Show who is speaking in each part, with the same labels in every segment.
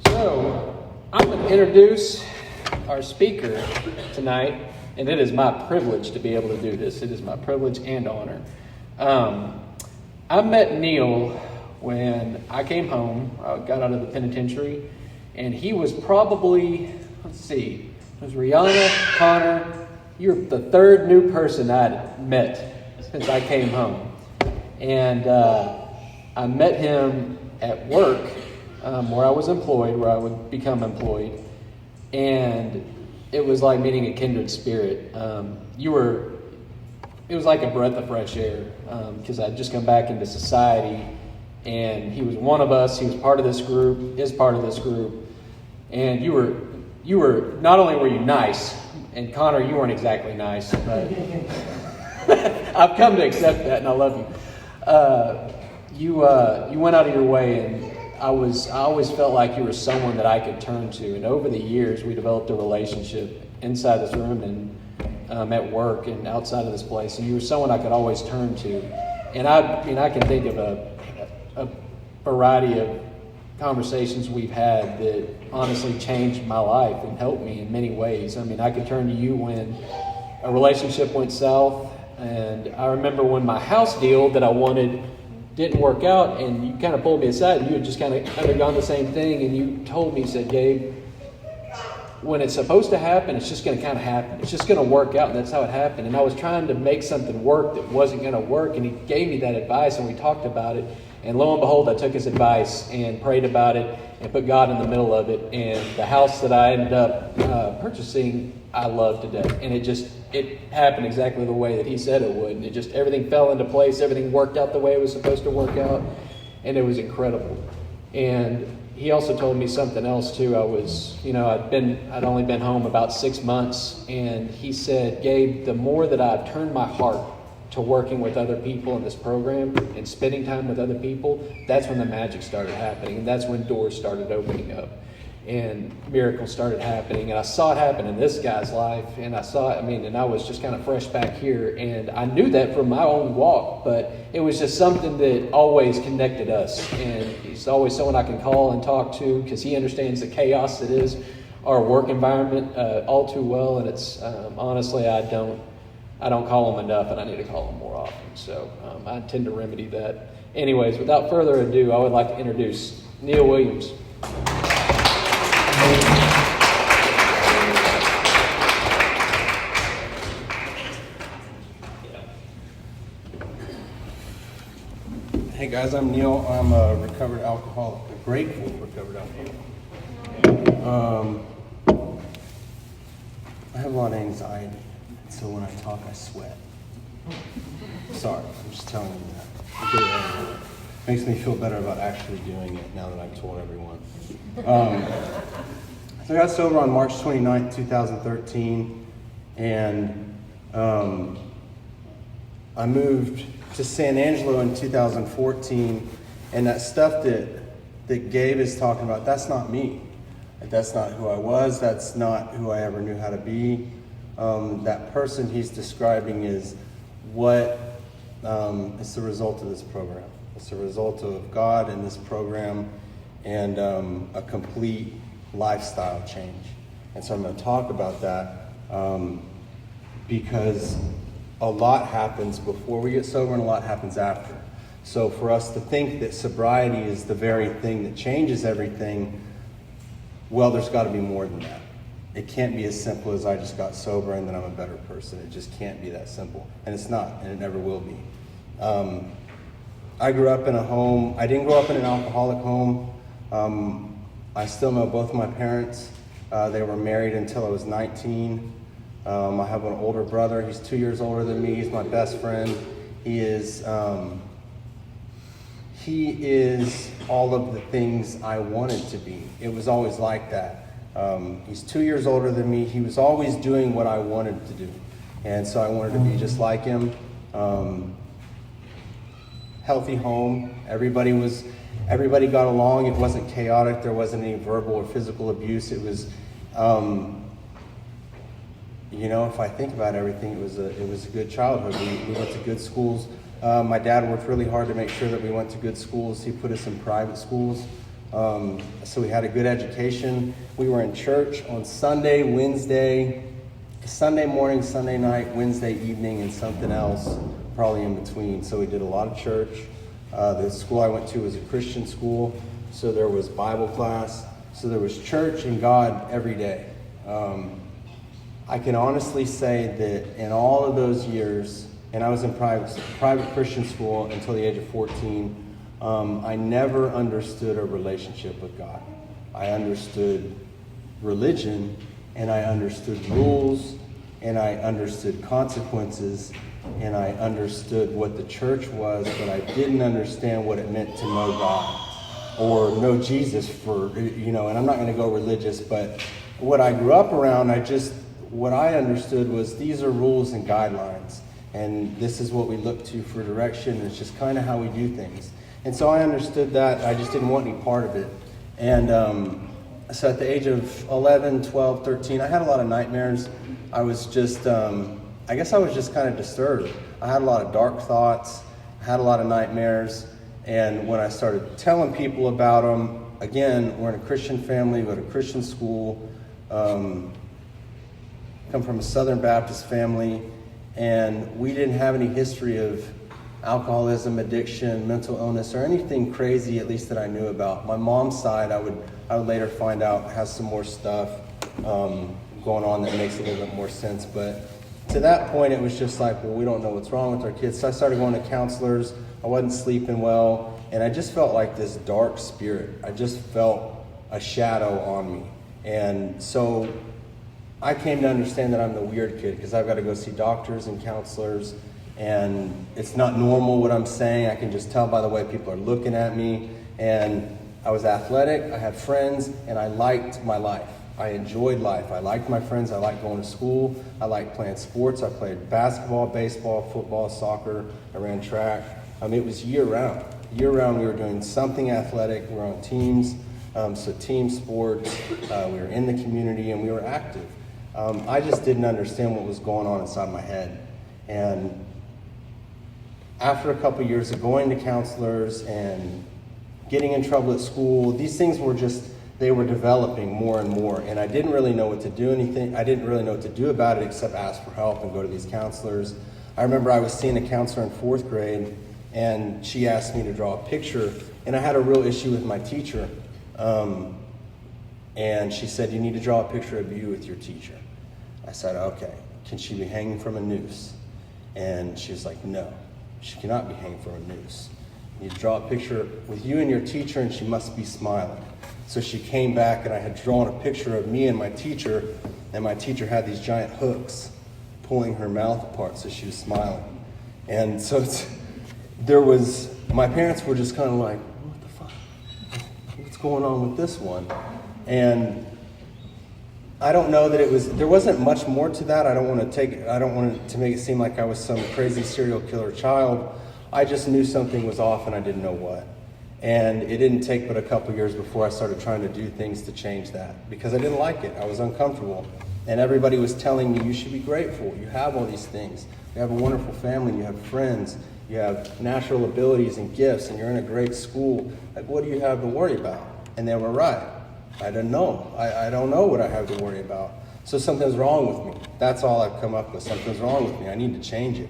Speaker 1: So, I'm going to introduce our speaker tonight, and it is my privilege to be able to do this. It is my privilege and honor. I met Neal when I came home. I got out of the penitentiary, and he was probably, it was Rihanna, Connor. You're the third new person I'd met since I came home. And I met him at work where I was employed, where I would become employed. And it was like meeting a kindred spirit. It was like a breath of fresh air because I'd just come back into society, and he was one of us. He was part of this group, is part of this group. And you were, not only were you nice, and Connor, you weren't exactly nice, but I've come to accept that, and I love you. You went out of your way, and I always felt like you were someone that I could turn to. And over the years, we developed a relationship inside this room and at work and outside of this place. And you were someone I could always turn to. And I can think of a variety of conversations we've had that honestly changed my life and helped me in many ways. I mean, I could turn to you when a relationship went south. And I remember when my house deal that I wanted didn't work out, and you kind of pulled me aside, and you had just kind of undergone the same thing, and you told me, you said, Gabe, when it's supposed to happen, it's just going to kind of happen. It's just going to work out, and that's how it happened. And I was trying to make something work that wasn't going to work, and he gave me that advice, and we talked about it. And lo and behold, I took his advice and prayed about it and put God in the middle of it. And the house that I ended up purchasing, I love to death. And it happened exactly the way that he said it would. And everything fell into place. Everything worked out the way it was supposed to work out. And it was incredible. And he also told me something else too. I'd only been home about 6 months. And he said, Gabe, the more that I've turned my heart to working with other people in this program and spending time with other people, that's when the magic started happening. And that's when doors started opening up and miracles started happening. And I saw it happen in this guy's life. And I was just kind of fresh back here. And I knew that from my own walk, but it was just something that always connected us. And he's always someone I can call and talk to because he understands the chaos that is our work environment all too well. And it's honestly, I don't call him enough, and I need to call him more often. So I intend to remedy that. Anyways, without further ado, I would like to introduce Neal Williams.
Speaker 2: Hey guys, I'm Neal. I'm a recovered alcoholic, a grateful recovered alcoholic. I have a lot of anxiety. So when I talk, I sweat. Sorry, I'm just telling you that. Makes me feel better about actually doing it now that I've told everyone. So I got sober on March 29th, 2013, and I moved to San Angelo in 2014, and that stuff that Gabe is talking about, that's not me. That's not who I was. That's not who I ever knew how to be. That person he's describing is what is the result of this program. It's the result of God in this program and a complete lifestyle change. And so I'm going to talk about that because a lot happens before we get sober and a lot happens after. So for us to think that sobriety is the very thing that changes everything, well, there's got to be more than that. It can't be as simple as I just got sober and then I'm a better person. It just can't be that simple. And it's not, and it never will be. I grew up in a home. I didn't grow up in an alcoholic home. I still know both my parents. They were married until I was 19. I have an older brother. He's 2 years older than me. He's my best friend. He is all of the things I wanted to be. It was always like that. He's 2 years older than me. He was always doing what I wanted to do. And so I wanted to be just like him. Healthy home. Everybody got along. It wasn't chaotic. There wasn't any verbal or physical abuse. It was, if I think about everything, it was a good childhood. We went to good schools. My dad worked really hard to make sure that we went to good schools. He put us in private schools. So we had a good education. We were in church on Sunday, Sunday morning, Sunday night, Wednesday evening, and something else probably in between. So we did a lot of church. The school I went to was a Christian school, so there was Bible class. So there was church and God every day. I can honestly say that in all of those years, and I was in private Christian school until the age of 14, I never understood a relationship with God. I understood religion, and I understood rules, and I understood consequences, and I understood what the church was, but I didn't understand what it meant to know God or know Jesus and I'm not going to go religious, but what I grew up around, what I understood was these are rules and guidelines, and this is what we look to for direction. It's just kind of how we do things. And so I understood that. I just didn't want any part of it. And so at the age of 11, 12, 13, I had a lot of nightmares. I was just, I guess I was just kind of disturbed. I had a lot of dark thoughts. I had a lot of nightmares. And when I started telling people about them, again, we're in a Christian family, we go to Christian school, come from a Southern Baptist family, and we didn't have any history of alcoholism, addiction, mental illness, or anything crazy, at least that I knew about. My mom's side, I would later find out, has some more stuff going on that makes a little bit more sense. But to that point, it was just like, well, we don't know what's wrong with our kids. So I started going to counselors. I wasn't sleeping well, and I just felt like this dark spirit. I just felt a shadow on me. And so I came to understand that I'm the weird kid because I've got to go see doctors and counselors, and it's not normal what I'm saying. I can just tell by the way people are looking at me. And I was athletic, I had friends, and I liked my life. I enjoyed life. I liked my friends. I liked going to school. I liked playing sports. I played basketball, baseball, football, soccer. I ran track. It was year round. Year round, we were doing something athletic. We were on teams, so team sports. We were in the community, and we were active. I just didn't understand what was going on inside my head. And after a couple of years of going to counselors and getting in trouble at school, these things were they were developing more and more. And I didn't really know what to do I didn't really know what to do about it except ask for help and go to these counselors. I remember I was seeing a counselor in 4th grade, and she asked me to draw a picture, and I had a real issue with my teacher. And she said, you need to draw a picture of you with your teacher. I said, okay, can she be hanging from a noose? And she was like, no, she cannot be hanging from a noose. You need to draw a picture with you and your teacher, and she must be smiling. So she came back, and I had drawn a picture of me and my teacher had these giant hooks pulling her mouth apart, so she was smiling. And so my parents were just kind of like, what the fuck? What's going on with this one? And I don't know that there wasn't much more to that. I don't want to make it seem like I was some crazy serial killer child. I just knew something was off, and I didn't know what. And it didn't take but a couple years before I started trying to do things to change that, because I didn't like it. I was uncomfortable. And everybody was telling me, you should be grateful. You have all these things. You have a wonderful family. You have friends. You have natural abilities and gifts, and you're in a great school. Like, what do you have to worry about? And they were right. I didn't know. I don't know what I have to worry about. So something's wrong with me. That's all I've come up with. Something's wrong with me. I need to change it.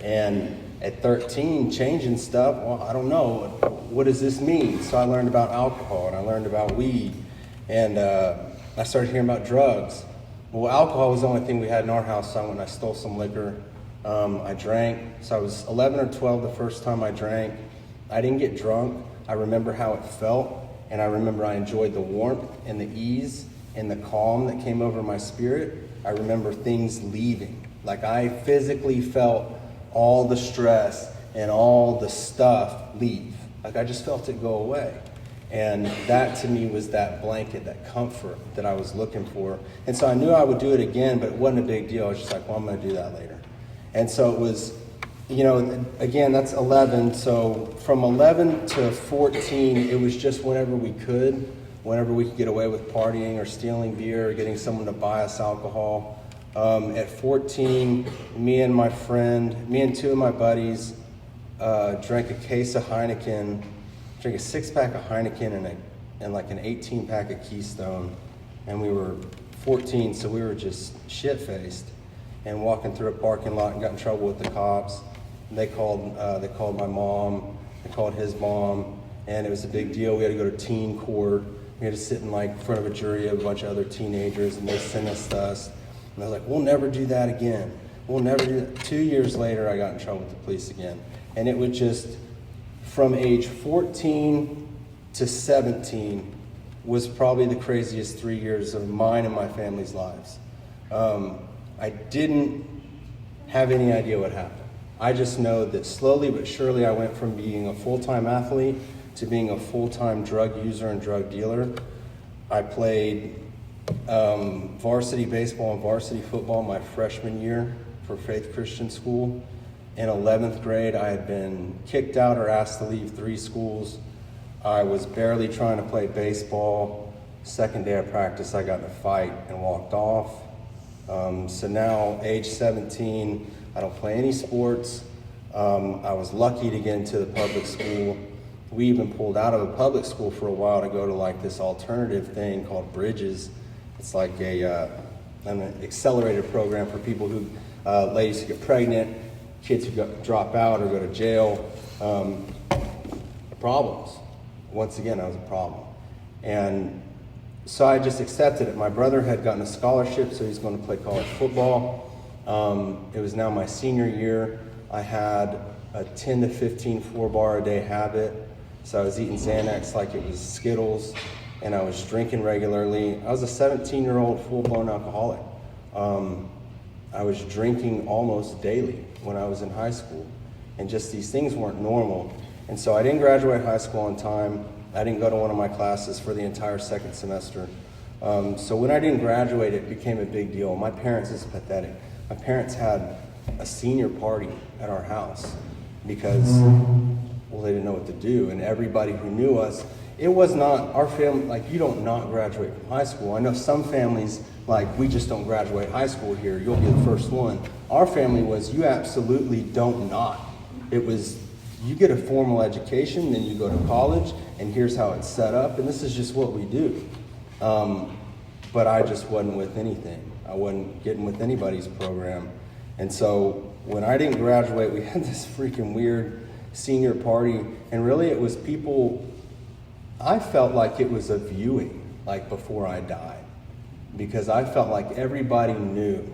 Speaker 2: And at 13, changing stuff, well, I don't know. What does this mean? So I learned about alcohol, and I learned about weed, and I started hearing about drugs. Well, alcohol was the only thing we had in our house, so I went and I stole some liquor. I drank. So I was 11 or 12 the first time I drank. I didn't get drunk. I remember how it felt, and I remember I enjoyed the warmth and the ease and the calm that came over my spirit. I remember things leaving. Like, I physically felt all the stress and all the stuff leave. Like, I just felt it go away. And that to me was that blanket, that comfort that I was looking for. And so I knew I would do it again, but it wasn't a big deal. I was just like, well, I'm going to do that later. And so it was, again, that's 11. So from 11 to 14, it was just whenever we could get away with partying or stealing beer or getting someone to buy us alcohol. At 14, me and two of my buddies drank a 6-pack of Heineken and and like an 18 pack of Keystone, and we were 14, so we were just shit-faced and walking through a parking lot and got in trouble with the cops. They called my mom, they called his mom, and it was a big deal. We had to go to teen court. We had to sit in like front of a jury of a bunch of other teenagers, and they sentenced us. And I was like, we'll never do that again. We'll never do that. 2 years later, I got in trouble with the police again. And it was just from age 14 to 17 was probably the craziest 3 years of mine and my family's lives. I didn't have any idea what happened. I just know that slowly but surely I went from being a full-time athlete to being a full-time drug user and drug dealer. I played varsity baseball and varsity football my freshman year for Faith Christian School. In 11th grade, I had been kicked out or asked to leave 3 schools. I was barely trying to play baseball. Second day of practice, I got in a fight and walked off. So now, age 17, I don't play any sports. I was lucky to get into the public school. We even pulled out of a public school for a while to go to like this alternative thing called Bridges. It's like an accelerated program for people who, ladies who get pregnant, kids who drop out or go to jail. Problems. Once again, I was a problem. And so I just accepted it. My brother had gotten a scholarship, so he's going to play college football. It was now my senior year. I had a 10 to 15 4-bar a day habit. So I was eating Xanax like it was Skittles, and I was drinking regularly. I was a 17-year-old full-blown alcoholic. I was drinking almost daily when I was in high school, and just these things weren't normal. And so I didn't graduate high school on time. I didn't go to one of my classes for the entire second semester. So when I didn't graduate, it became a big deal. My parents, this is pathetic. My parents had a senior party at our house because, well, they didn't know what to do. And everybody who knew us, it was not our family, like you don't not graduate from high school. I know some families, like we just don't graduate high school here. You'll be the first one. Our family was, you absolutely don't not. It was, you get a formal education, then you go to college, and here's how it's set up, and this is just what we do. But I just wasn't with anything. I wasn't getting with anybody's program. And so when I didn't graduate, we had this freaking weird senior party, and really it was people, I felt like it was a viewing, like before I died, because I felt like everybody knew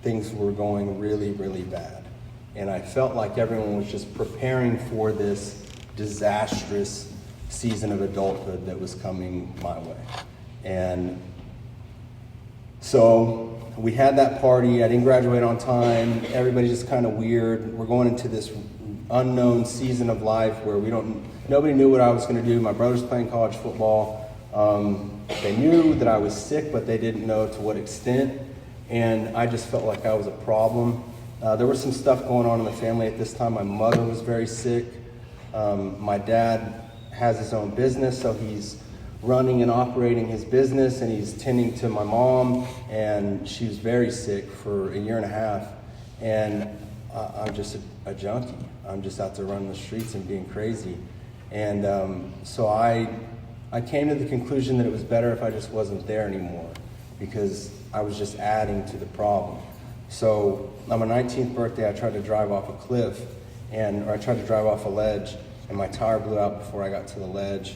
Speaker 2: things were going really, really bad. And I felt like everyone was just preparing for this disastrous season of adulthood that was coming my way. And so we had that party. I didn't graduate on time. Everybody's just kind of weird. We're going into this unknown season of life where nobody knew what I was going to do. My brother's playing college football. They knew that I was sick, but they didn't know to what extent. And I just felt like I was a problem. There was some stuff going on in the family at this time. My mother was very sick. My dad has his own business, so he's running and operating his business, and he's tending to my mom, and she was very sick for a year and a half. And I'm just a junkie. I'm just out there running the streets and being crazy. And so I came to the conclusion that it was better if I just wasn't there anymore, because I was just adding to the problem. So on my 19th birthday, I tried to drive off a cliff, or I tried to drive off a ledge, and my tire blew out before I got to the ledge.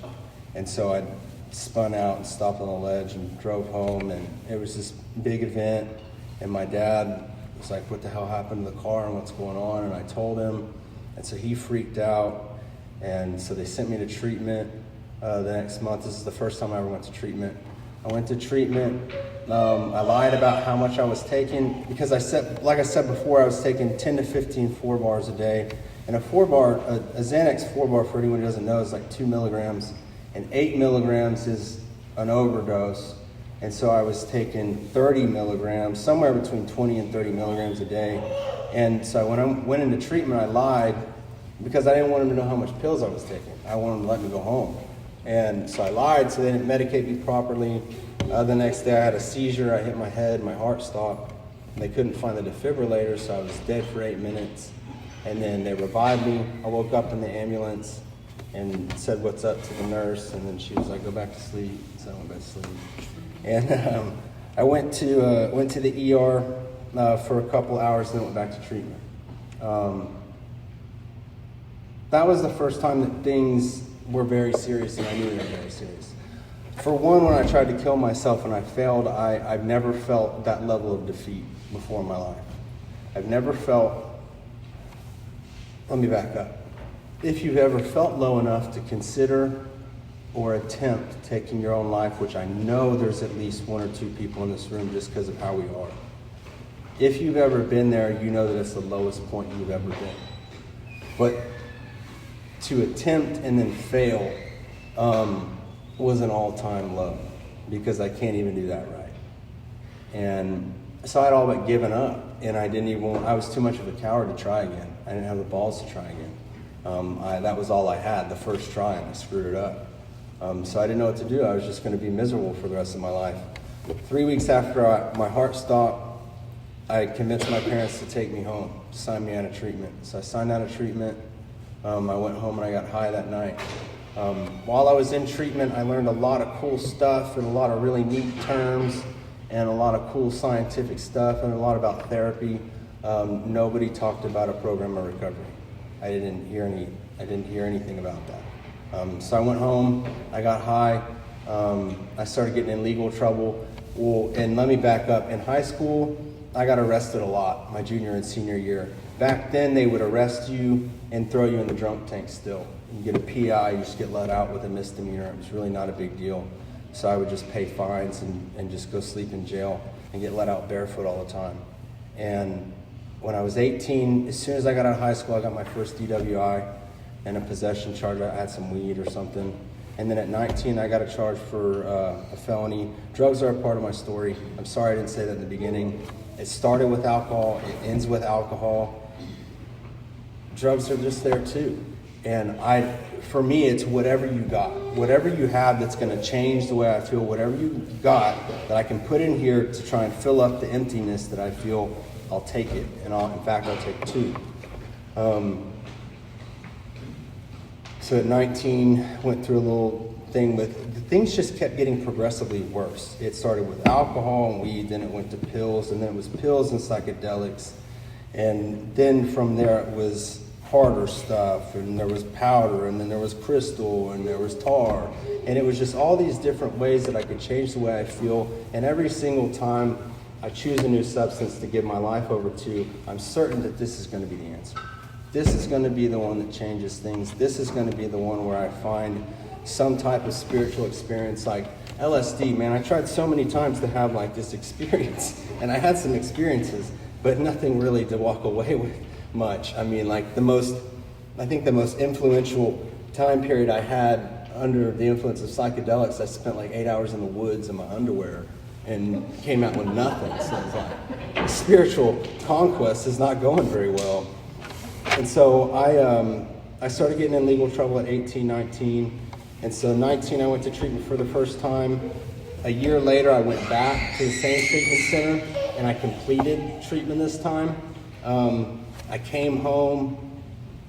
Speaker 2: And so I spun out and stopped on the ledge and drove home, and it was this big event. And my dad was like, what the hell happened to the car and what's going on? And I told him, and so he freaked out. And so they sent me to treatment the next month. This is the first time I ever went to treatment. I went to treatment. I lied about how much I was taking, because like I said before, I was taking 10 to 15 4-bars a day. And a Xanax 4-bar, for anyone who doesn't know, is like 2 milligrams, and 8 milligrams is an overdose. And so I was taking 30 milligrams, somewhere between 20 and 30 milligrams a day. And so when I went into treatment, I lied because I didn't want them to know how much pills I was taking. I wanted them to let me go home. And so I lied, so they didn't medicate me properly. The next day I had a seizure. I hit my head, my heart stopped. And they couldn't find the defibrillator, so I was dead for 8 minutes. And then they revived me. I woke up in the ambulance, and said what's up to the nurse, and then she was like, go back to sleep. So I went back to sleep. And I went to the ER for a couple hours, and then went back to treatment. That was the first time that things were very serious, and I knew they were very serious. For one, when I tried to kill myself and I failed, I've never felt that level of defeat before in my life. I've never felt, let me back up. If you've ever felt low enough to consider or attempt taking your own life, which I know there's at least one or two people in this room just because of how we are. If you've ever been there, you know that it's the lowest point you've ever been. But to attempt and then fail was an all-time low, because I can't even do that right. And so I'd all but given up, and I was too much of a coward to try again. I didn't have the balls to try again. That was all I had, the first try, and I screwed it up. So I didn't know what to do. I was just going to be miserable for the rest of my life. 3 weeks after my heart stopped, I convinced my parents to take me home, to sign me out of treatment. So I signed out of treatment. I went home and I got high that night. While I was in treatment, I learned a lot of cool stuff and a lot of really neat terms and a lot of cool scientific stuff and a lot about therapy. Nobody talked about a program of recovery. I didn't hear anything about that. So I went home, I got high, I started getting in legal trouble. Well, and let me back up. In high school, I got arrested a lot my junior and senior year. Back then, they would arrest you and throw you in the drunk tank still. You get a PI, you just get let out with a misdemeanor. It was really not a big deal. So I would just pay fines and just go sleep in jail and get let out barefoot all the time. And when I was 18, as soon as I got out of high school, I got my first DWI and a possession charge. I had some weed or something. And then at 19, I got a charge for a felony. Drugs are a part of my story. I'm sorry I didn't say that in the beginning. It started with alcohol. It ends with alcohol. Drugs are just there too. And for me, it's whatever you got. Whatever you have that's going to change the way I feel. Whatever you got that I can put in here to try and fill up the emptiness that I feel, I'll take it. And in fact, I'll take two. So at 19, went through a little thing things just kept getting progressively worse. It started with alcohol and weed, then it went to pills, and then it was pills and psychedelics. And then from there it was harder stuff, and there was powder, and then there was crystal, and there was tar. And it was just all these different ways that I could change the way I feel. And every single time I choose a new substance to give my life over to, I'm certain that this is going to be the answer. This is going to be the one that changes things. This is going to be the one where I find some type of spiritual experience, like LSD. Man, I tried so many times to have like this experience, and I had some experiences, but nothing really to walk away with much. I mean, like the most influential time period I had under the influence of psychedelics, I spent like 8 hours in the woods in my underwear and came out with nothing. So it's like spiritual conquest is not going very well. And so I started getting in legal trouble at 18, 19. And so 19, I went to treatment for the first time. A year later, I went back to the same treatment center, and I completed treatment this time. I came home.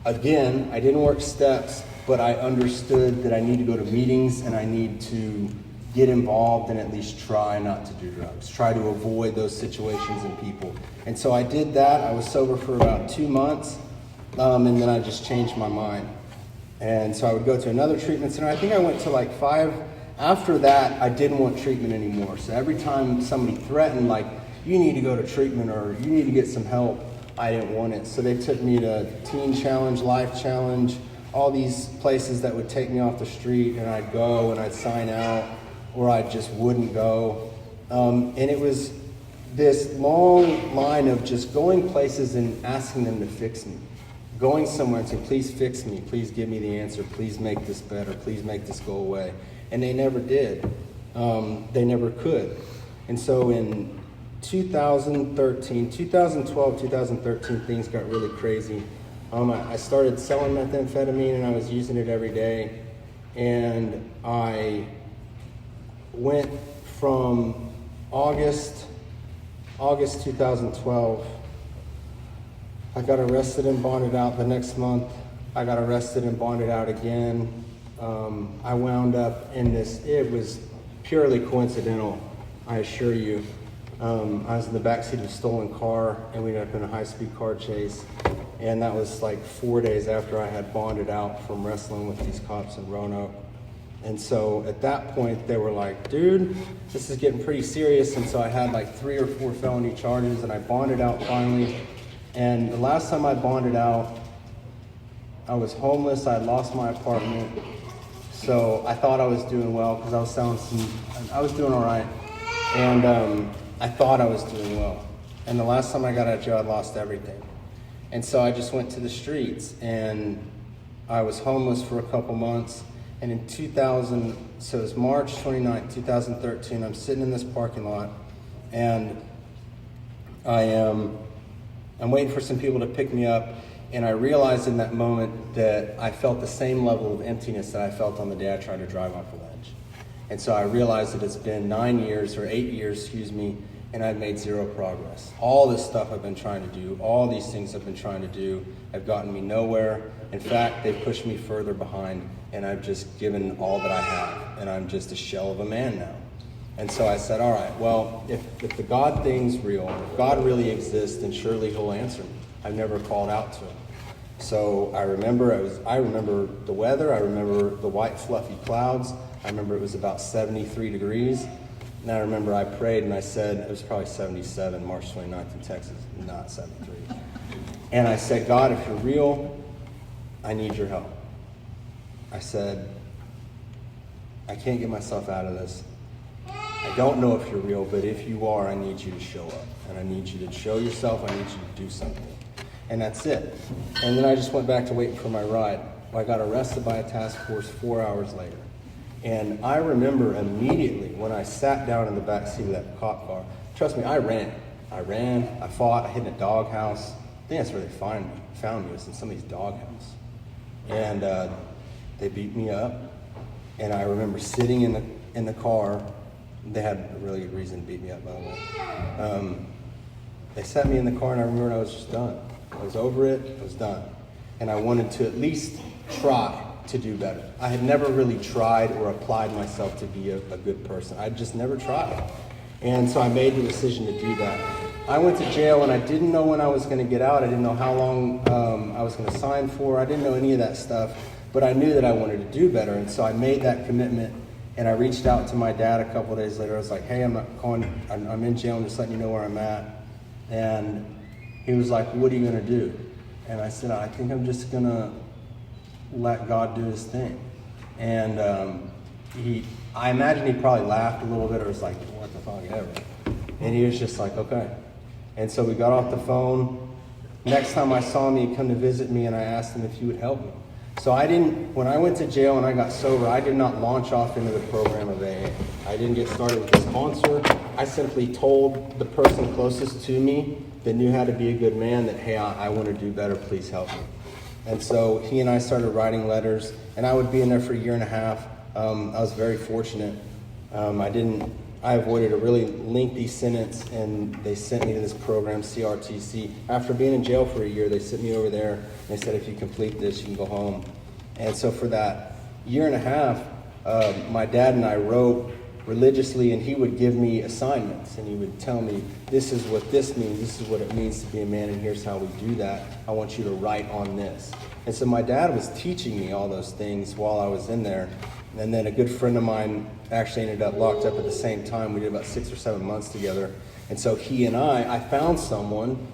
Speaker 2: Again, I didn't work steps, but I understood that I need to go to meetings and I need to get involved and at least try not to do drugs, try to avoid those situations and people. And so I did that. I was sober for about 2 months, and then I just changed my mind. And so I would go to another treatment center. I think I went to like 5. After that, I didn't want treatment anymore. So every time somebody threatened, like, you need to go to treatment or you need to get some help, I didn't want it. So they took me to Teen Challenge, Life Challenge, all these places that would take me off the street, and I'd go and I'd sign out, or I just wouldn't go. And it was this long line of just going places and asking them to fix me. Going somewhere and saying, please fix me, please give me the answer, please make this better, please make this go away. And they never did. They never could. And so in 2012, 2013, things got really crazy. I started selling methamphetamine and I was using it every day. And I went from August 2012, I got arrested and bonded out the next month. I got arrested and bonded out again. I wound up in this, it was purely coincidental, I assure you. I was in the backseat of a stolen car, and we ended up in a high-speed car chase. And that was like 4 days after I had bonded out from wrestling with these cops in Roanoke. And so at that point, they were like, dude, this is getting pretty serious. And so I had like 3 or 4 felony charges, and I bonded out finally. And the last time I bonded out, I was homeless. I had lost my apartment. So I thought I was doing well because I was selling I was doing all right. And I thought I was doing well. And the last time I got out of jail, I lost everything. And so I just went to the streets, and I was homeless for a couple months. And in 2000, so it was March 29th, 2013, I'm sitting in this parking lot, and I'm waiting for some people to pick me up, and I realized in that moment that I felt the same level of emptiness that I felt on the day I tried to drive off the ledge. And so I realized that it's been 8 years, and I've made zero progress. All this stuff I've been trying to do, all these things I've been trying to do, have gotten me nowhere. In fact, they've pushed me further behind, and I've just given all that I have, and I'm just a shell of a man now. And so I said, all right, well, if the God thing's real, if God really exists, then surely he'll answer me. I've never called out to him. So I remember the weather, I remember the white fluffy clouds, I remember it was about 73 degrees. And I remember I prayed and I said, it was probably 77, March 29th in Texas, not 73. And I said, God, if you're real, I need your help. I said, I can't get myself out of this. I don't know if you're real, but if you are, I need you to show up. And I need you to show yourself, I need you to do something. And that's it. And then I just went back to waiting for my ride. I got arrested by a task force 4 hours later. And I remember immediately when I sat down in the back seat of that cop car, trust me, I ran, I fought, I hid in a doghouse. I think that's where they found me, was in some of these doghouses. And they beat me up. And I remember sitting in the car. They had a really good reason to beat me up, by the way. They sat me in the car, and I remember I was just done. I was over it, I was done. And I wanted to at least try to do better. I had never really tried or applied myself to be a good person. I just never tried. And so I made the decision to do that. I went to jail, and I didn't know when I was going to get out. I didn't know how long I was going to sign for. I didn't know any of that stuff. But I knew that I wanted to do better. And so I made that commitment. And I reached out to my dad a couple of days later. I was like, hey, I'm in jail. I'm just letting you know where I'm at. And he was like, what are you going to do? And I said, I think I'm just going to let God do his thing. And I imagine he probably laughed a little bit, or was like, what the fuck ever. And he was just like, okay. And so we got off the phone. Next time I saw him, he'd come to visit me, and I asked him if he would help me. So when I went to jail and I got sober, I did not launch off into the program of AA. I didn't get started with a sponsor. I simply told the person closest to me that knew how to be a good man that, hey, I want to do better, please help me. And so he and I started writing letters, and I would be in there for a year and a half. I was very fortunate. I avoided a really lengthy sentence, and they sent me to this program, CRTC. After being in jail for a year, they sent me over there, and they said, if you complete this, you can go home. And so for that year and a half, my dad and I wrote religiously, and he would give me assignments, and he would tell me, this is what this means, this is what it means to be a man, and here's how we do that. I want you to write on this. And so my dad was teaching me all those things while I was in there. And then a good friend of mine actually ended up locked up at the same time. We did about 6 or 7 months together. And so he and I found someone,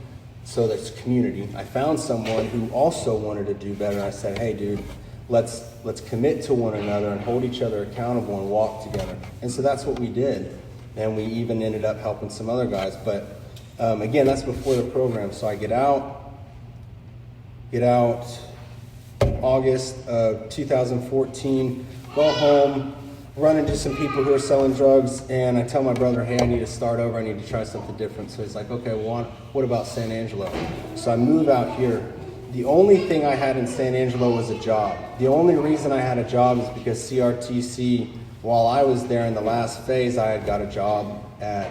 Speaker 2: so that's community. I found someone who also wanted to do better. I said, hey, dude, let's commit to one another and hold each other accountable and walk together. And so that's what we did. And we even ended up helping some other guys. But again, that's before the program. So I get out August of 2014, go home, run into some people who are selling drugs, and I tell my brother, hey, I need to start over, I need to try something different. So he's like, okay, well, what about San Angelo? So I move out here. The only thing I had in San Angelo was a job. The only reason I had a job is because CRTC, while I was there in the last phase, I had got a job at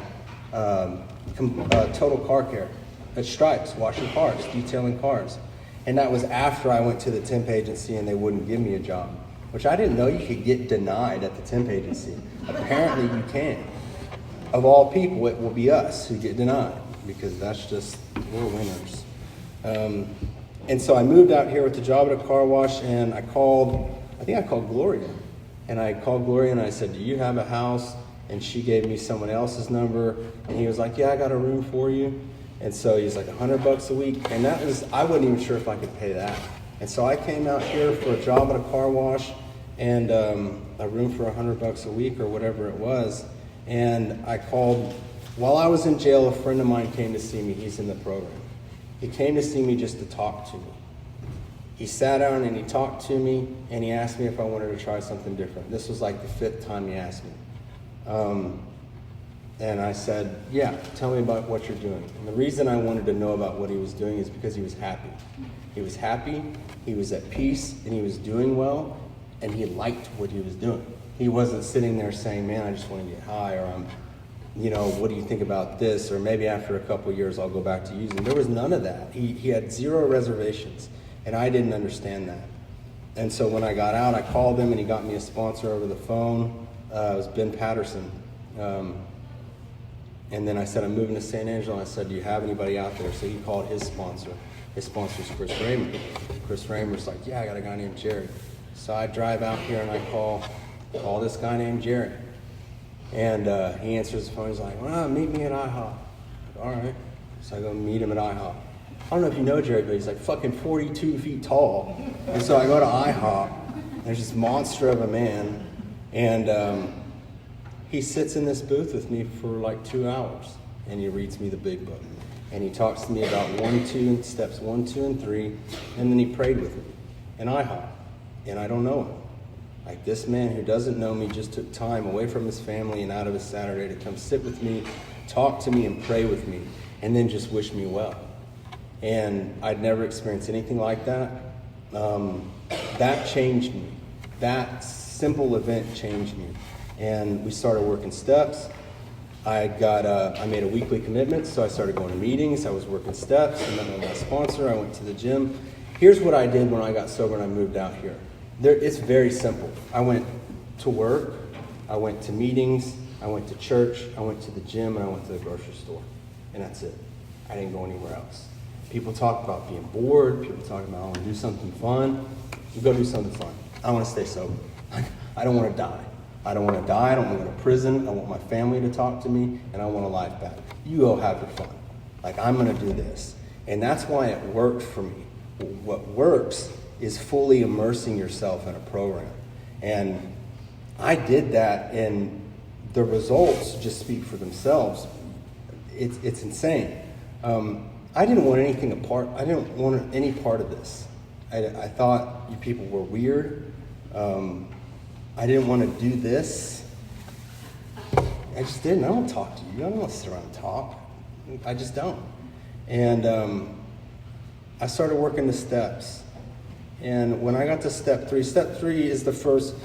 Speaker 2: Total Car Care, at Stripes, washing cars, detailing cars. And that was after I went to the temp agency and they wouldn't give me a job, which I didn't know you could get denied at the temp agency. Apparently you can. Of all people, it will be us who get denied, because that's just, we're winners. And so I moved out here with the job at a car wash, and I think I called Gloria. And I called Gloria and I said, do you have a house? And she gave me someone else's number. And he was like, yeah, I got a room for you. And so he's like $100 a week. And I wasn't even sure if I could pay that. And so I came out here for a job at a car wash and a room for $100 a week or whatever it was. And I called, while I was in jail, a friend of mine came to see me. He's in the program. He came to see me just to talk to me. He sat down and he talked to me and he asked me if I wanted to try something different. This was like the 5th time he asked me. And I said, yeah, tell me about what you're doing. And the reason I wanted to know about what he was doing is because he was happy. He was happy, he was at peace, and he was doing well, and he liked what he was doing. He wasn't sitting there saying, man, I just want to get high, or what do you think about this? Or maybe after a couple of years I'll go back to using. There was none of that. He had 0 reservations, and I didn't understand that. And so when I got out, I called him and he got me a sponsor over the phone. It was Ben Patterson. And then I said, I'm moving to San Angelo. I said, do you have anybody out there? So he called his sponsor. His sponsor's Chris Raymer. Chris Raymer's like, yeah, I got a guy named Jerry. So I drive out here and I call this guy named Jerry. And he answers the phone. He's like, well, meet me at IHOP. All right. So I go meet him at IHOP. I don't know if you know Jerry, but he's like fucking 42 feet tall. And so I go to IHOP. There's this monster of a man. And he sits in this booth with me for like 2 hours. And he reads me the big book. And he talks to me about steps 1, 2, and 3. And then he prayed with me in IHOP. And I don't know him. Like, this man who doesn't know me just took time away from his family and out of his Saturday to come sit with me, talk to me, and pray with me, and then just wish me well. And I'd never experienced anything like that. That changed me. That simple event changed me. And we started working steps. I made a weekly commitment, so I started going to meetings. I was working steps. I met with my sponsor. I went to the gym. Here's what I did when I got sober and I moved out here. It's very simple. I went to work. I went to meetings. I went to church. I went to the gym, and I went to the grocery store. And that's it. I didn't go anywhere else. People talk about being bored. People talk about, I want to do something fun. You go do something fun. I want to stay sober. I don't want to die. I don't want to die. I don't want to go to prison. I want my family to talk to me, and I want a life back. You go have your fun. Like, I'm going to do this. And that's why it worked for me. What works is fully immersing yourself in a program. And I did that, and the results just speak for themselves. It's insane. I didn't want anything apart. I didn't want any part of this. I thought you people were weird. I didn't want to do this. I just didn't. I don't talk to you. I don't want to sit around and talk. I just don't. And I started working the steps. And when I got to step 3 is the first.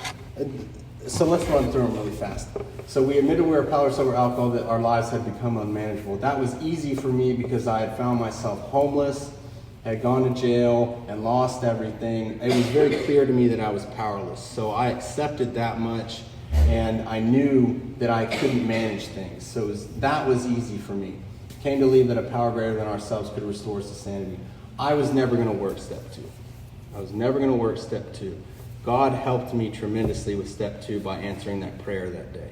Speaker 2: So let's run through them really fast. So we admitted we were power sober alcohol, that our lives had become unmanageable. That was easy for me because I had found myself homeless, had gone to jail, and lost everything. It was very clear to me that I was powerless. So I accepted that much, and I knew that I couldn't manage things. So that was easy for me. Came to believe that a power greater than ourselves could restore us to sanity. I was never going to work step 2. I was never going to work step 2. God helped me tremendously with step 2 by answering that prayer that day.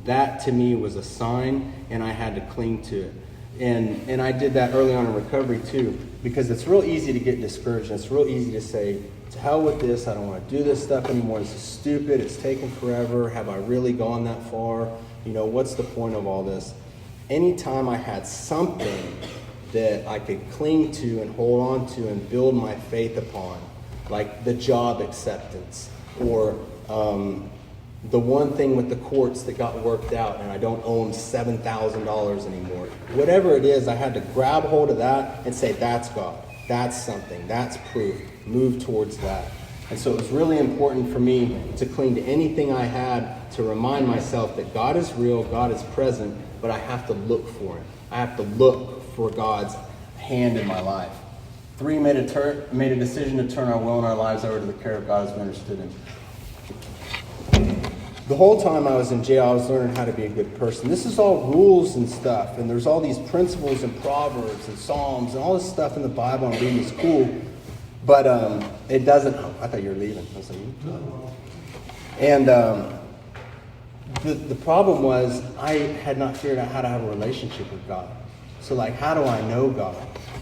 Speaker 2: That to me was a sign, and I had to cling to it. And I did that early on in recovery too, because it's real easy to get discouraged. And it's real easy to say, to hell with this, I don't want to do this stuff anymore. This is stupid, it's taken forever. Have I really gone that far? What's the point of all this? Anytime I had something that I could cling to and hold on to and build my faith upon, like the job acceptance, or the one thing with the courts that got worked out and I don't own $7,000 anymore. Whatever it is, I had to grab hold of that and say, that's God. That's something. That's proof. Move towards that. And so it was really important for me to cling to anything I had to remind myself that God is real, God is present, but I have to look for Him. I have to look for God's hand in my life. 3, made a decision to turn our will and our lives over to the care of God as we understood Him. The whole time I was in jail, I was learning how to be a good person. This is all rules and stuff, and there's all these principles and Proverbs and Psalms and all this stuff in the Bible I'm reading is cool, but it doesn't. I thought you were leaving. I was like, and the problem was I had not figured out how to have a relationship with God. So like, how do I know God?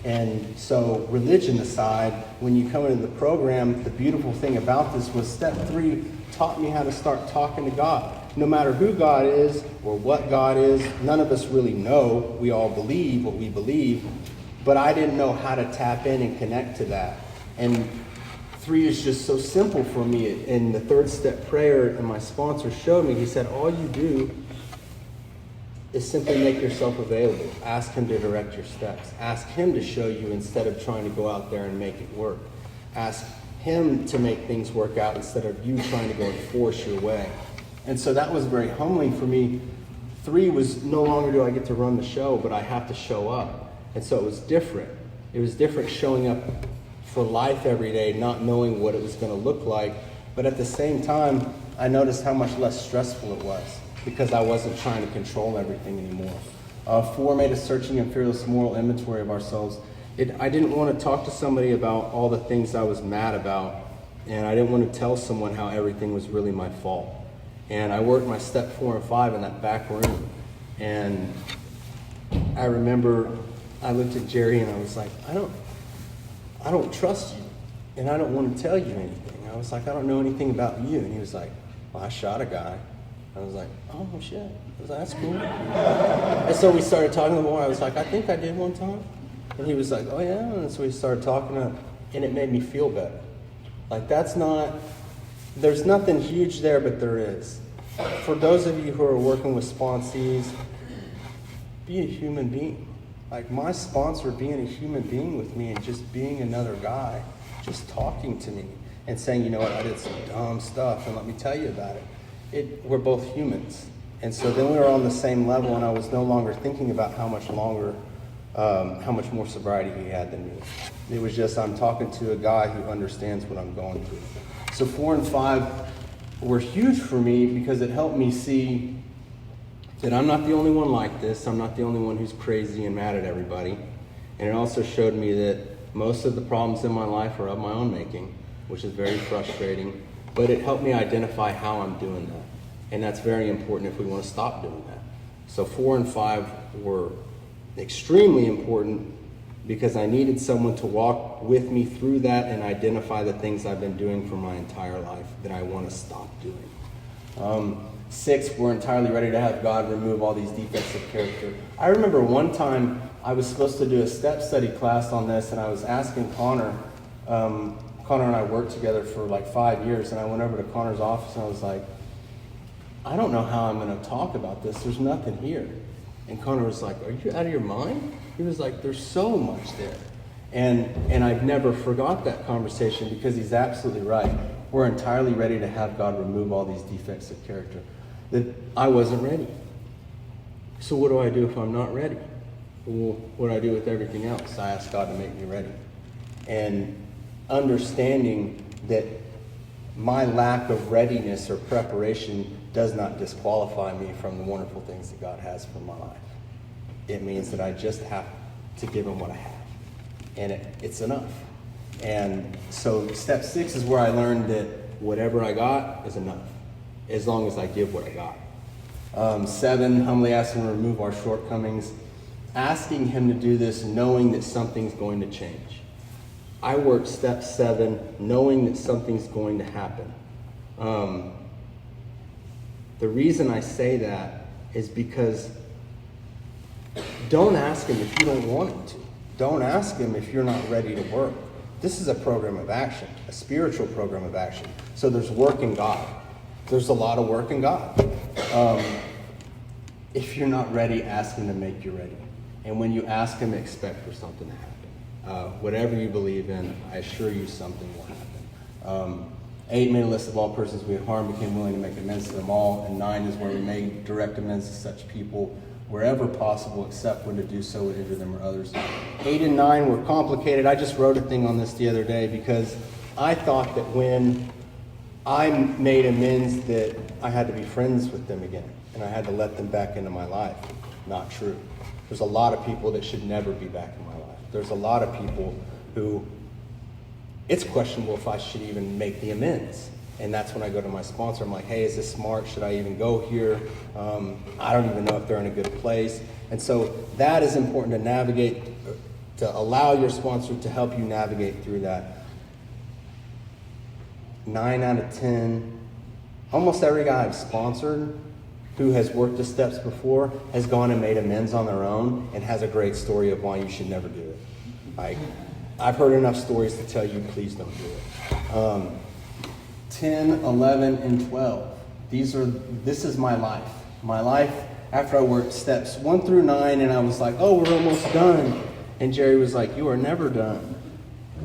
Speaker 2: And so religion aside, when you come into the program, the beautiful thing about this was step 3 taught me how to start talking to God. No matter who God is or what God is, none of us really know. We all believe what we believe, but I didn't know how to tap in and connect to that. And 3 is just so simple for me. In the 3rd step prayer, and my sponsor showed me, he said, all you do is simply make yourself available. Ask Him to direct your steps. Ask Him to show you instead of trying to go out there and make it work. Ask Him to make things work out instead of you trying to go and force your way. And so that was very humbling for me. 3 was no longer do I get to run the show, but I have to show up. And so it was different. It was different showing up for life every day, not knowing what it was going to look like. But at the same time, I noticed how much less stressful it was because I wasn't trying to control everything anymore. 4, made a searching and fearless moral inventory of ourselves. I didn't want to talk to somebody about all the things I was mad about, and I didn't want to tell someone how everything was really my fault. And I worked my step 4 and 5 in that back room. And I remember I looked at Jerry and I was like, I don't trust you, and I don't want to tell you anything. I was like, I don't know anything about you. And he was like, well, I shot a guy. I was like, oh shit. I was like, that's cool. And so we started talking more. I was like, I think I did one time. And he was like, oh yeah. And so we started talking, and it made me feel better. Like there's nothing huge there, but there is. For those of you who are working with sponsees, be a human being. Like my sponsor being a human being with me and just being another guy, just talking to me and saying, you know what, I did some dumb stuff and let me tell you about it. We're both humans. And so then we were on the same level, and I was no longer thinking about how much more sobriety he had than me. It was just, I'm talking to a guy who understands what I'm going through. So 4 and 5 were huge for me because it helped me see that I'm not the only one like this. I'm not the only one who's crazy and mad at everybody. And it also showed me that most of the problems in my life are of my own making, which is very frustrating. But it helped me identify how I'm doing that. And that's very important if we want to stop doing that. So 4 and 5 were extremely important because I needed someone to walk with me through that and identify the things I've been doing for my entire life that I want to stop doing. 6, we're entirely ready to have God remove all these defects of character. I remember one time I was supposed to do a step study class on this, and I was asking Connor. Connor and I worked together for like 5 years, and I went over to Connor's office and I was like, I don't know how I'm going to talk about this. There's nothing here. And Connor was like, are you out of your mind? He was like, there's so much there. And I've never forgot that conversation because he's absolutely right. We're entirely ready to have God remove all these defects of character. That I wasn't ready. So what do I do if I'm not ready? Well, what do I do with everything else? I ask God to make me ready. And understanding that my lack of readiness or preparation does not disqualify me from the wonderful things that God has for my life. It means that I just have to give Him what I have. And it's enough. And so step 6 is where I learned that whatever I got is enough, as long as I give what I got. 7, humbly ask Him to remove our shortcomings. Asking Him to do this knowing that something's going to change. I worked step 7 knowing that something's going to happen. The reason I say that is because don't ask Him if you don't want Him to. Don't ask Him if you're not ready to work. This is a program of action, a spiritual program of action. So there's work in God. There's a lot of work in God. If you're not ready, ask Him to make you ready. And when you ask Him, expect for something to happen. Whatever you believe in, I assure you something will happen. 8, made a list of all persons we had harmed, became willing to make amends to them all. And 9 is where we made direct amends to such people. wherever possible, except when to do so would injure them or others. 8 and 9 were complicated. I just wrote a thing on this the other day because I thought that when I made amends that I had to be friends with them again and I had to let them back into my life. Not true. There's a lot of people that should never be back in my life. There's a lot of people who it's questionable if I should even make the amends. And that's when I go to my sponsor. I'm like, hey, is this smart? Should I even go here? I don't even know if they're in a good place. And so that is important to navigate, to allow your sponsor to help you navigate through that. 9 out of 10, almost every guy I've sponsored who has worked the steps before has gone and made amends on their own and has a great story of why you should never do it. I've heard enough stories to tell you, please don't do it. 10, 11, and 12. This is my life. My life after I worked steps 1 through 9, and I was like, oh, we're almost done. And Jerry was like, you are never done.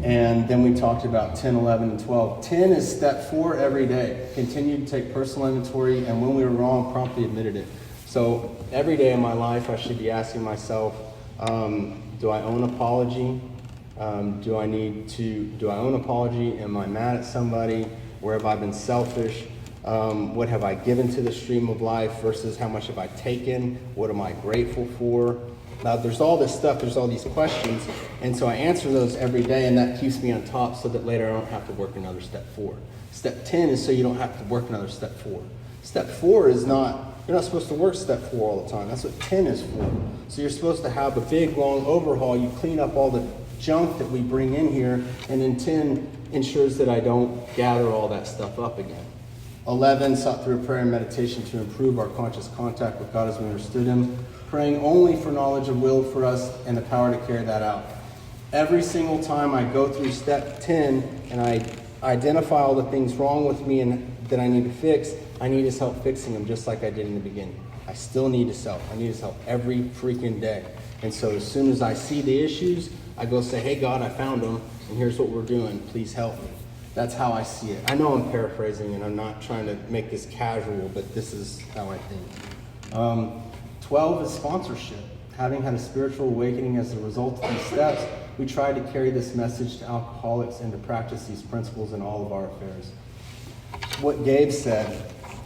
Speaker 2: And then we talked about 10, 11, and 12. 10 is step 4 every day. Continue to take personal inventory, and when we were wrong, promptly admitted it. So every day in my life, I should be asking myself, do I owe an apology? Do I owe an apology? Am I mad at somebody? Where have I been selfish? What have I given to the stream of life versus how much have I taken? What am I grateful for? Now, there's all this stuff, there's all these questions, and so I answer those every day, and that keeps me on top so that later I don't have to work another step 4. Step 10 is so you don't have to work another step 4. Step 4 is not, you're not supposed to work step 4 all the time. That's what 10 is for. So you're supposed to have a big, long overhaul. You clean up all the junk that we bring in here, and then 10 ensures that I don't gather all that stuff up again. 11, sought through prayer and meditation to improve our conscious contact with God as we understood Him, praying only for knowledge of will for us and the power to carry that out. Every single time I go through step 10 and I identify all the things wrong with me and that I need to fix, I need His help fixing them just like I did in the beginning. I still need His help. I need His help every freaking day. And so as soon as I see the issues, I go say, hey God, I found them, and here's what we're doing. Please help me. That's how I see it. I know I'm paraphrasing and I'm not trying to make this casual, but this is how I think. 12 is sponsorship. Having had a spiritual awakening as a result of these steps, we try to carry this message to alcoholics and to practice these principles in all of our affairs. What Gabe said,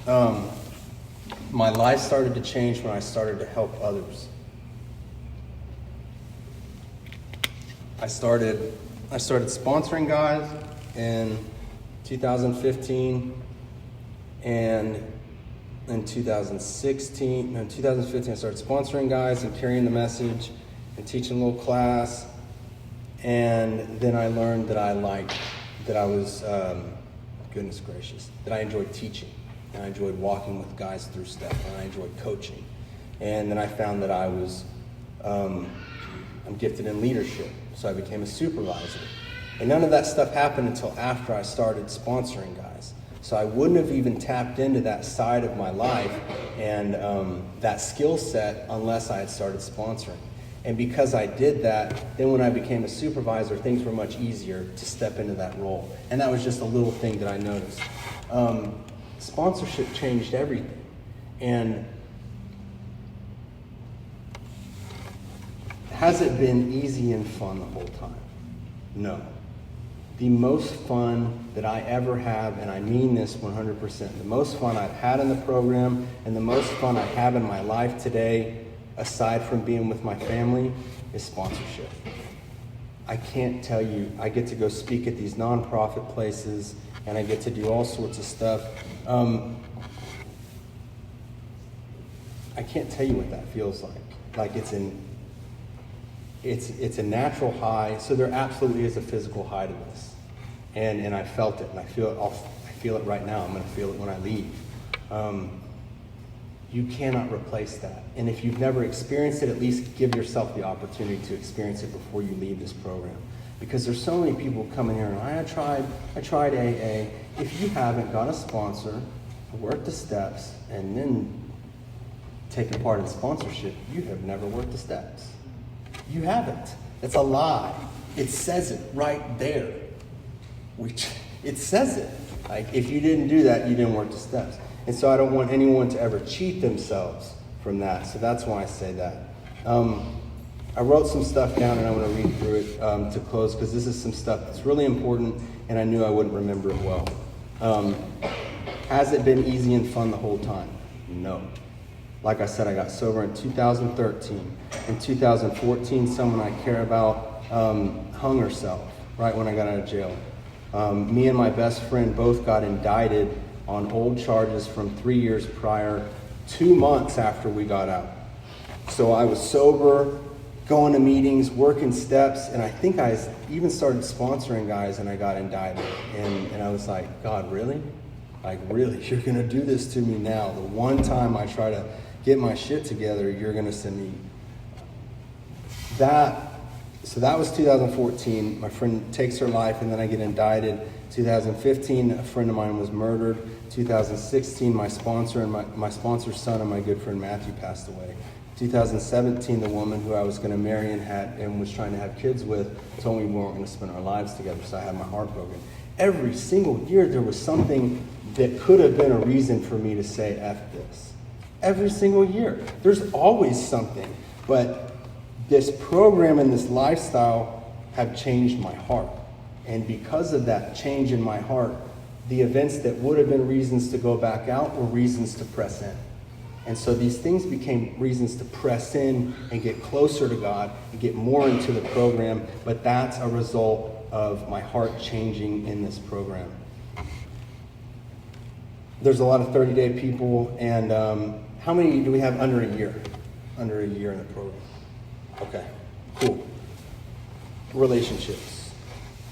Speaker 2: my life started to change when I started to help others. I started sponsoring guys in 2015, and in 2015 I started sponsoring guys and carrying the message and teaching a little class, and then I learned that I enjoyed teaching, and I enjoyed walking with guys through stuff, and I enjoyed coaching, and then I found that I'm gifted in leadership, so I became a supervisor. And none of that stuff happened until after I started sponsoring guys. So I wouldn't have even tapped into that side of my life and that skill set unless I had started sponsoring. And because I did that, then when I became a supervisor, things were much easier to step into that role. And that was just a little thing that I noticed. Sponsorship changed everything. And has it been easy and fun the whole time? No. The most fun that I ever have, and I mean this 100%, the most fun I've had in the program and the most fun I have in my life today, aside from being with my family, is sponsorship. I can't tell you, I get to go speak at these nonprofit places and I get to do all sorts of stuff. I can't tell you what that feels like. Like it's a natural high, so there absolutely is a physical high to this. And I felt it, and I feel it right now. I'm going to feel it when I leave. You cannot replace that. And if you've never experienced it, at least give yourself the opportunity to experience it before you leave this program. Because there's so many people coming here, and I tried AA. If you haven't got a sponsor, worked the steps, and then taken part in sponsorship, you have never worked the steps. You haven't. It's a lie. It says it right there. It says it. Like, if you didn't do that, you didn't work the steps. And so I don't want anyone to ever cheat themselves from that. So that's why I say that. I wrote some stuff down and I want to read through it to close, because this is some stuff that's really important and I knew I wouldn't remember it well. Has it been easy and fun the whole time? No. Like I said, I got sober in 2013. In 2014, someone I care about hung herself right when I got out of jail. Me and my best friend both got indicted on old charges from 3 years prior, 2 months after we got out. So I was sober, going to meetings, working steps, and I think I even started sponsoring guys and I got indicted. And I was like, God, really? Like, really? You're going to do this to me now? The one time I try to get my shit together, you're going to send me that. So that was 2014. My friend takes her life, and then I get indicted. 2015, a friend of mine was murdered. 2016, my sponsor and my sponsor's son and my good friend Matthew passed away. 2017, the woman who I was going to marry and was trying to have kids with told me we weren't going to spend our lives together, so I had my heart broken. Every single year there was something that could have been a reason for me to say F this. Every single year. There's always something. But this program and this lifestyle have changed my heart. And because of that change in my heart, the events that would have been reasons to go back out were reasons to press in. And so these things became reasons to press in and get closer to God and get more into the program. But that's a result of my heart changing in this program. There's a lot of 30-day people, and how many do we have under a year? Under a year in the program. Okay, cool. Relationships.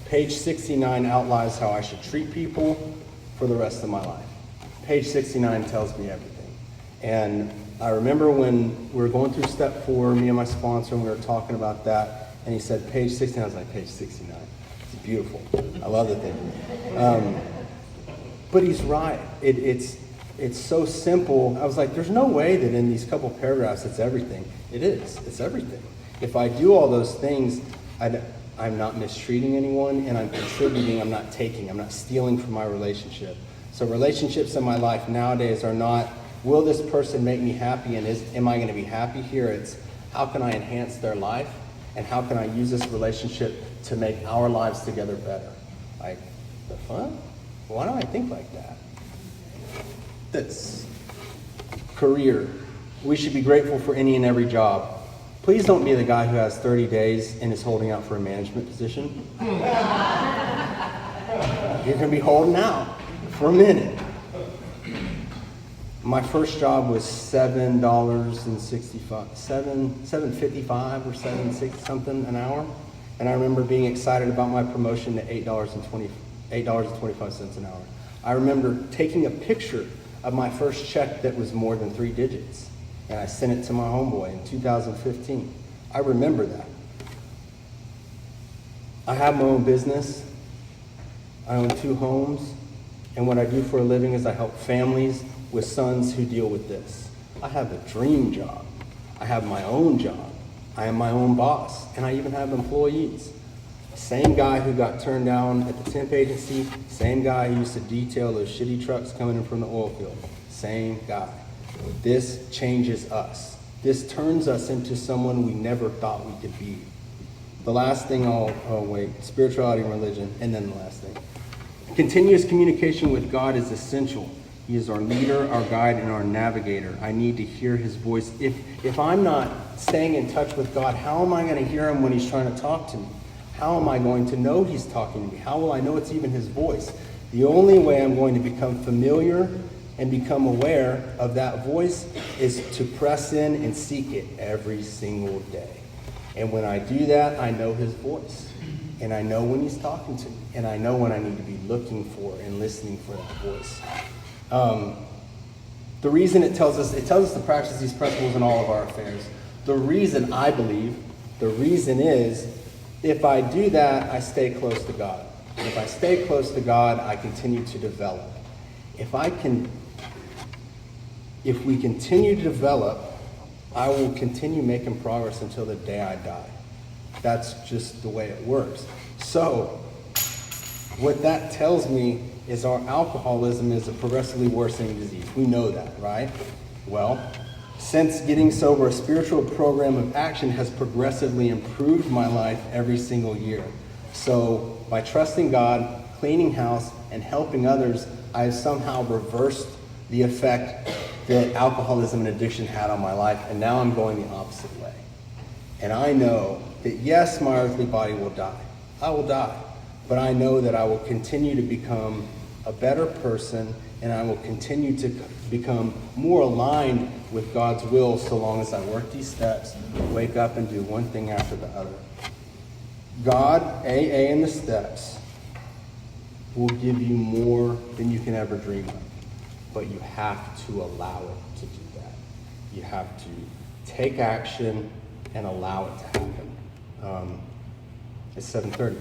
Speaker 2: Page 69 outlines how I should treat people for the rest of my life. Page 69 tells me everything. And I remember when we were going through step 4, me and my sponsor, and we were talking about that, and he said, page 69. I was like, page 69. It's beautiful. I love the thing. But he's right. It's so simple. I was like, there's no way that in these couple paragraphs it's everything. It is. It's everything. If I do all those things, I'm not mistreating anyone, and I'm contributing. I'm not taking. I'm not stealing from my relationship. So relationships in my life nowadays are not, will this person make me happy, and am I going to be happy here? It's, how can I enhance their life, and how can I use this relationship to make our lives together better? Like, the fun? Why don't I think like that? This. Career. We should be grateful for any and every job. Please don't be the guy who has 30 days and is holding out for a management position. You're going to be holding out for a minute. My first job was $7.65, $7.55 or $7.60 something an hour. And I remember being excited about my promotion to $8.25 an hour. I remember taking a picture of my first check that was more than 3 digits. And I sent it to my homeboy in 2015. I remember that. I have my own business. I own 2 homes. And what I do for a living is I help families with sons who deal with this. I have a dream job. I have my own job. I am my own boss. And I even have employees. Same guy who got turned down at the temp agency, same guy who used to detail those shitty trucks coming in from the oil field. Same guy. This changes us. This turns us into someone we never thought we could be. The last thing spirituality and religion, and then the last thing. Continuous communication with God is essential. He is our leader, our guide, and our navigator. I need to hear his voice. If I'm not staying in touch with God, how am I going to hear him when he's trying to talk to me? How am I going to know he's talking to me? How will I know it's even his voice? The only way I'm going to become familiar and become aware of that voice is to press in and seek it every single day. And when I do that, I know his voice. And I know when he's talking to me. And I know when I need to be looking for and listening for that voice. The reason it tells us to practice these principles in all of our affairs. The reason, I believe, is if I do that, I stay close to God. And if I stay close to God, I continue to develop. If we continue to develop, I will continue making progress until the day I die. That's just the way it works. So, what that tells me is our alcoholism is a progressively worsening disease. We know that, right? Well, Since getting sober, a spiritual program of action has progressively improved my life every single year. So by trusting God, cleaning house, and helping others, I have somehow reversed the effect that alcoholism and addiction had on my life, and now I'm going the opposite way. And I know that yes, my earthly body will die. I will die. But I know that I will continue to become a better person, and I will continue to become more aligned with God's will so long as I work these steps, wake up and do one thing after the other. God, AA, and the steps will give you more than you can ever dream of. But you have to allow it to do that. You have to take action and allow it to happen. It's 7:30.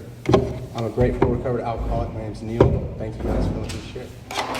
Speaker 2: I'm a grateful recovered alcoholic. My name's Neal. Thank you guys for letting me share.